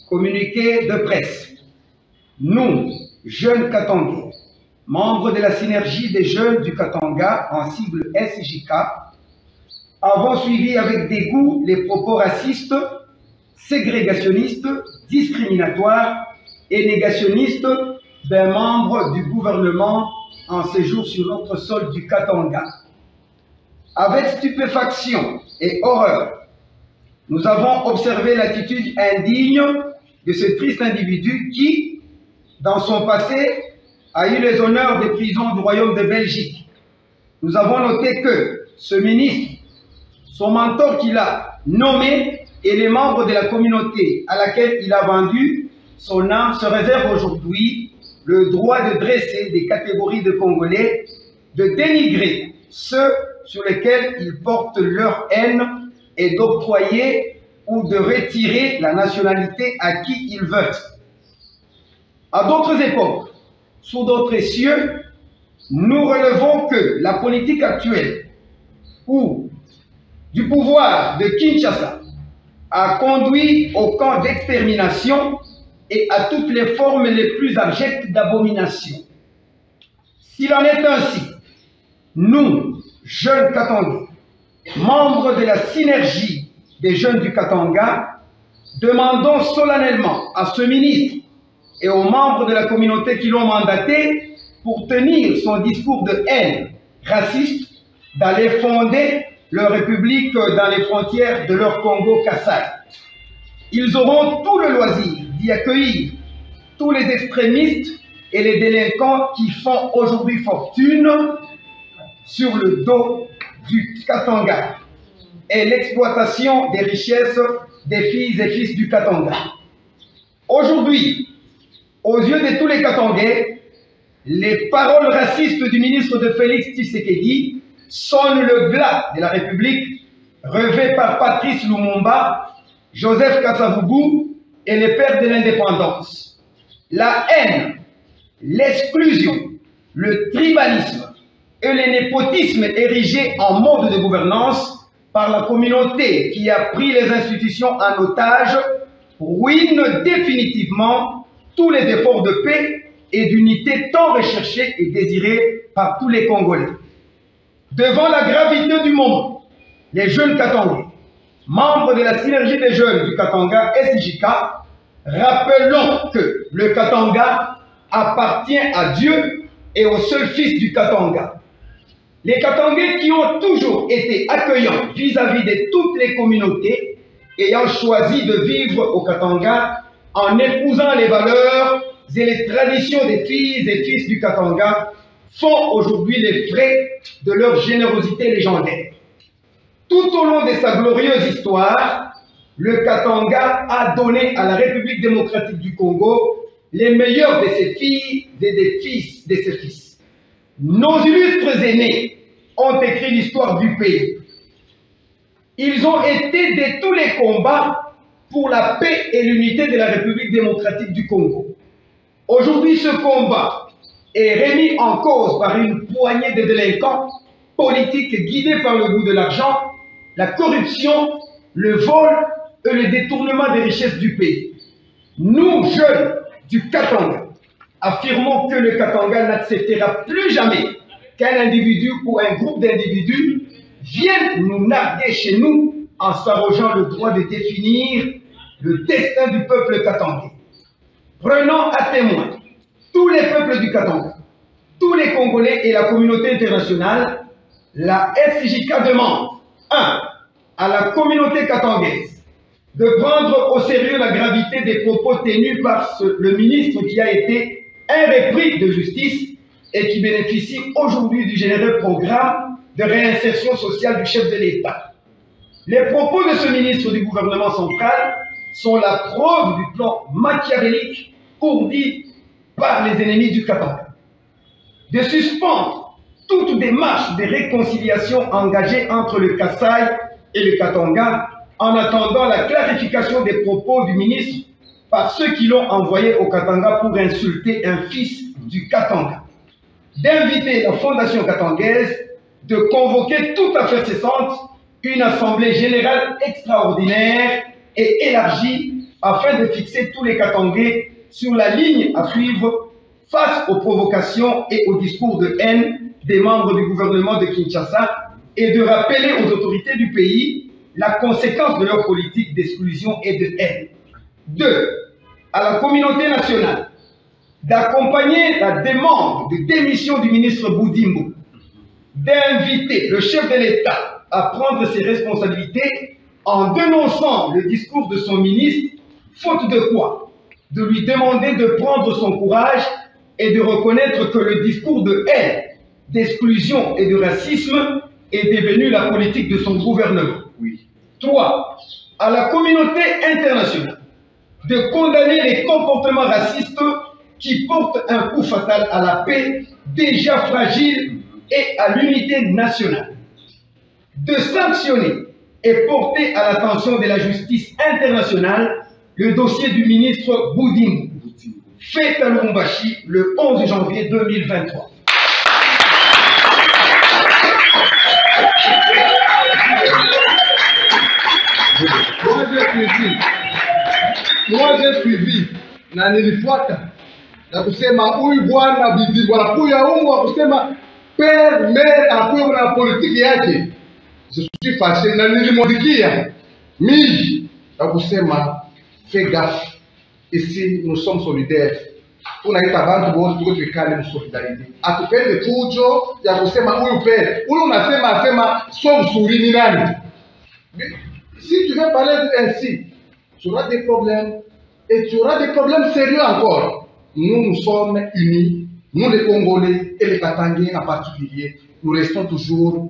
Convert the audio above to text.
Communiqué de presse. Nous, jeunes Katangais, membres de la synergie des jeunes du Katanga, en sigle SJK, avons suivi avec dégoût les propos racistes, ségrégationnistes, discriminatoires et négationnistes d'un membre du gouvernement en séjour sur notre sol du Katanga. Avec stupéfaction et horreur, nous avons observé l'attitude indigne de ce triste individu qui, dans son passé, a eu les honneurs des prisons du Royaume de Belgique. Nous avons noté que ce ministre, son mentor qu'il a nommé et les membres de la communauté à laquelle il a vendu son âme se réservent aujourd'hui le droit de dresser des catégories de Congolais, de dénigrer ceux sur lesquels ils portent leur haine et d'octroyer ou de retirer la nationalité à qui ils veulent. À d'autres époques, sous d'autres cieux, nous relevons que la politique actuelle ou du pouvoir de Kinshasa a conduit au camp d'extermination et à toutes les formes les plus abjectes d'abomination. S'il en est ainsi, nous, jeunes Katangais, membres de la synergie des jeunes du Katanga, demandons solennellement à ce ministre et aux membres de la communauté qui l'ont mandaté pour tenir son discours de haine raciste d'aller fonder leur république dans les frontières de leur Congo-Kassai. Ils auront tout le loisir d'y accueillir tous les extrémistes et les délinquants qui font aujourd'hui fortune sur le dos du Katanga et l'exploitation des richesses des filles et fils du Katanga. Aujourd'hui, aux yeux de tous les Katangais, les paroles racistes du ministre de Félix Tshisekedi sonnent le glas de la République, rêvé par Patrice Lumumba, Joseph Kasavubu et les pères de l'indépendance. La haine, l'exclusion, le tribalisme et le népotisme érigés en mode de gouvernance par la communauté qui a pris les institutions en otage ruinent définitivement tous les efforts de paix et d'unité tant recherchés et désirés par tous les Congolais. Devant la gravité du moment, les jeunes Katangais, membres de la synergie des jeunes du Katanga SJK, rappelons que le Katanga appartient à Dieu et au seul fils du Katanga. Les Katangais qui ont toujours été accueillants vis-à-vis de toutes les communautés ayant choisi de vivre au Katanga en épousant les valeurs et les traditions des filles et fils du Katanga font aujourd'hui les frais de leur générosité légendaire. Tout au long de sa glorieuse histoire, le Katanga a donné à la République démocratique du Congo les meilleurs de ses filles et des fils de ses fils. Nos illustres aînés ont écrit l'histoire du pays. Ils ont été de tous les combats pour la paix et l'unité de la République démocratique du Congo. Aujourd'hui, ce combat est remis en cause par une poignée de délinquants politiques guidés par le goût de l'argent, la corruption, le vol et le détournement des richesses du pays. Nous, jeunes du Katanga, affirmons que le Katanga n'acceptera plus jamais qu'un individu ou un groupe d'individus vienne nous narguer chez nous en s'arrogeant le droit de définir le destin du peuple katangais. Prenons à témoin tous les peuples du Katanga, tous les Congolais et la communauté internationale. La SJK demande 1. À la communauté katangaise de prendre au sérieux la gravité des propos tenus par le ministre qui a été un repris de justice et qui bénéficie aujourd'hui du généreux programme de réinsertion sociale du chef de l'État. Les propos de ce ministre du gouvernement central sont la preuve du plan machiavélique ourdi par les ennemis du Katanga. De suspendre toute démarche de réconciliation engagée entre le Kassai et le Katanga en attendant la clarification des propos du ministre par ceux qui l'ont envoyé au Katanga pour insulter un fils du Katanga. D'inviter la Fondation katangaise de convoquer tout à fait cessante une assemblée générale extraordinaire et élargie afin de fixer tous les Katangais sur la ligne à suivre face aux provocations et aux discours de haine des membres du gouvernement de Kinshasa et de rappeler aux autorités du pays la conséquence de leur politique d'exclusion et de haine. 2. À la communauté nationale d'accompagner la demande de démission du ministre Boudimbo, d'inviter le chef de l'État à prendre ses responsabilités en dénonçant le discours de son ministre, faute de quoi de lui demander de prendre son courage et de reconnaître que le discours de haine, d'exclusion et de racisme est devenu la politique de son gouvernement. 3. À la communauté internationale de condamner les comportements racistes qui portent un coup fatal à la paix déjà fragile et à l'unité nationale. De sanctionner et porter à l'attention de la justice internationale le dossier du ministre Boudimbo, fait à Lubumbashi le 11 janvier 2023. Moi j'ai suivi na nilifuata na kusema huyu bwana Boudimbo anakuya humu wa kusema père mère anakuya na politiki yake. Je suis fâché na nilimwandikia miji na kusema fais gaffe, ici nous sommes solidaires. Unaita bantu wote tuko tukale mu solidarité. Atupende fujo ya kusema huyu père. Huyu unasema asema so msuri ni nani? Si tu veux parler ainsi, tu auras des problèmes et tu auras des problèmes sérieux encore. Nous sommes unis, nous les Congolais et les Katangais en particulier, nous restons toujours